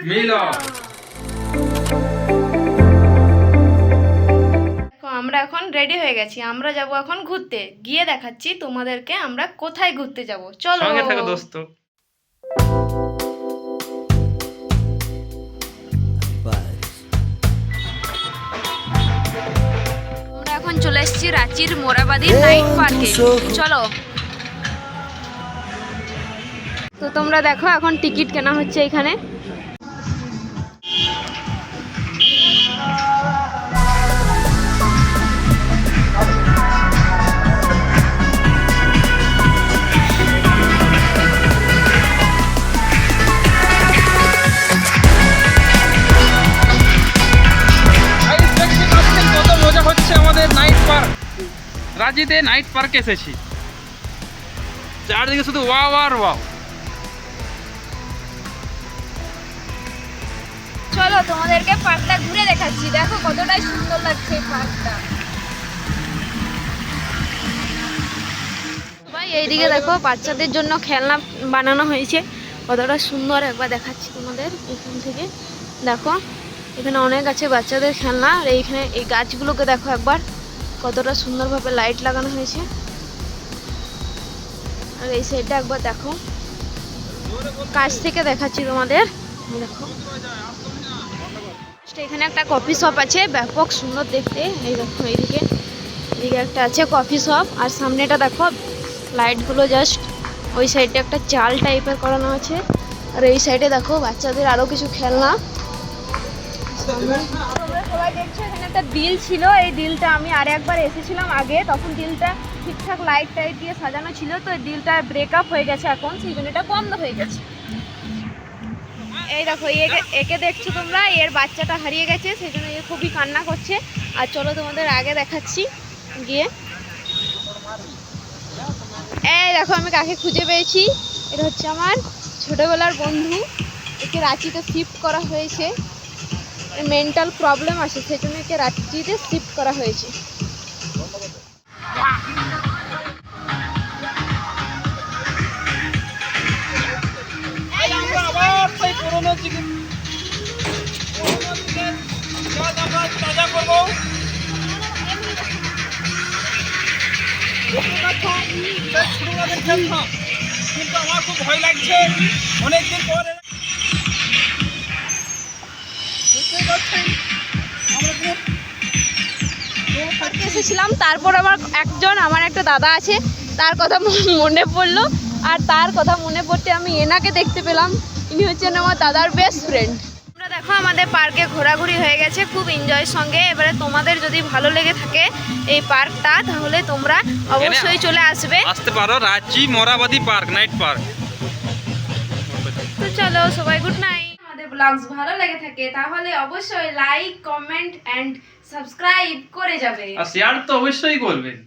মিলন। আমরা এখন রেডি হয়ে গেছি, আমরা যাব এখন ঘুরতে, গিয়ে দেখাচ্ছি তোমাদেরকে আমরা কোথায় ঘুরতে যাব। চলো সঙ্গে থাকো দোস্ত। আমরা এখন চলে এসেছি রাঁচির মোরাবাদি নাইট পার্কে। চলো, তো তোমরা দেখো এখন টিকিট কেনা হচ্ছে এখানে। কত মজা হচ্ছে আমাদের নাইট পার্ক। রাঁচিতে নাইট পার্ক এসেছি, চারদিকে শুধু ওয়াও আর ওয়াও। চলো তোমাদেরকে পার্কটা ঘুরে দেখাচ্ছি, দেখো কতটাই সুন্দর লাগছে এই পার্কটা। ভাই এইদিকে দেখো বাচ্চাদের জন্য খেলনা বানানো হয়েছে, কতটা সুন্দর একবার দেখাচ্ছি তোমাদের এখান থেকে। দেখো এখানে অনেক আছে বাচ্চাদের খেলনা, আর এইখানে এই গাছগুলোকে দেখো একবার কতটা সুন্দরভাবে লাইট লাগানো হয়েছে। আর এই সাইডটা একবার দেখো, কাছ থেকে দেখাচ্ছি তোমাদের। দেখো এখানে একটা কফি শপ আছে, ব্যাপক সুন্দর দেখতে। এই দেখো এইদিকে এদিকে একটা আছে কফি শপ, আর সামনেটা দেখো লাইটগুলো জাস্ট ওই সাইডে একটা চাল টাইপের করানো আছে। আর এই সাইডে দেখো বাচ্চাদের আরও কিছু খেলনা। তোমরা সবাই দেখছো এখানে একটা দিল ছিল, এই দিলটা আমি একবার এসেছিলাম আগে, তখন দিলটা ঠিকঠাক লাইট টাইট দিয়ে সাজানো ছিল, তো এই দিলটা ব্রেকআপ হয়ে গেছে এখন, সেই জন্য এটা বন্ধ হয়ে গেছে। এই দেখো একে দেখছো তোমরা, এর বাচ্চাটা হারিয়ে গেছে, সেই জন্য এ খুবই কান্না করছে। আর চলো তোমাদের আগে দেখাচ্ছি গিয়ে। এই দেখো আমি কাকে খুঁজে পেয়েছি, এটা হচ্ছে আমার ছোটবেলার বন্ধু। একে রাঁচিতে শিফট করা হয়েছে, মেন্টাল প্রবলেম আছে, সেই জন্য একে রাঁচিতে শিফট করা হয়েছে। কিন্তু আমার খুব ভয় লাগছে অনেকদিন পরে। এসেছিলাম, তারপর আমার আমার একটা দাদা আছে, তার কথা মনে পড়লো, আর তার কথা মনে পড়তে আমি এনাকে দেখতে পেলাম। ইনি হচ্ছেন আমার দাদার বেস্ট ফ্রেন্ড। আমরা দেখো আমাদের পার্কে ঘোরাঘুরি হয়ে গেছে খুব এনজয়ের সঙ্গে। এবারে তোমাদের যদি ভালো লেগে থাকে এই পার্কটা, তাহলে তোমরা অবশ্যই চলে আসতে পারো রাঁচি মোরাবাদি পার্ক নাইট পার্ক। তো চলো সবাই গুড নাইট। আমাদের ব্লগস ভালো লেগে থাকে তাহলে অবশ্যই লাইক, কমেন্ট এন্ড সাবস্ক্রাইব করে যাবে, আর শেয়ার তো অবশ্যই করবেন।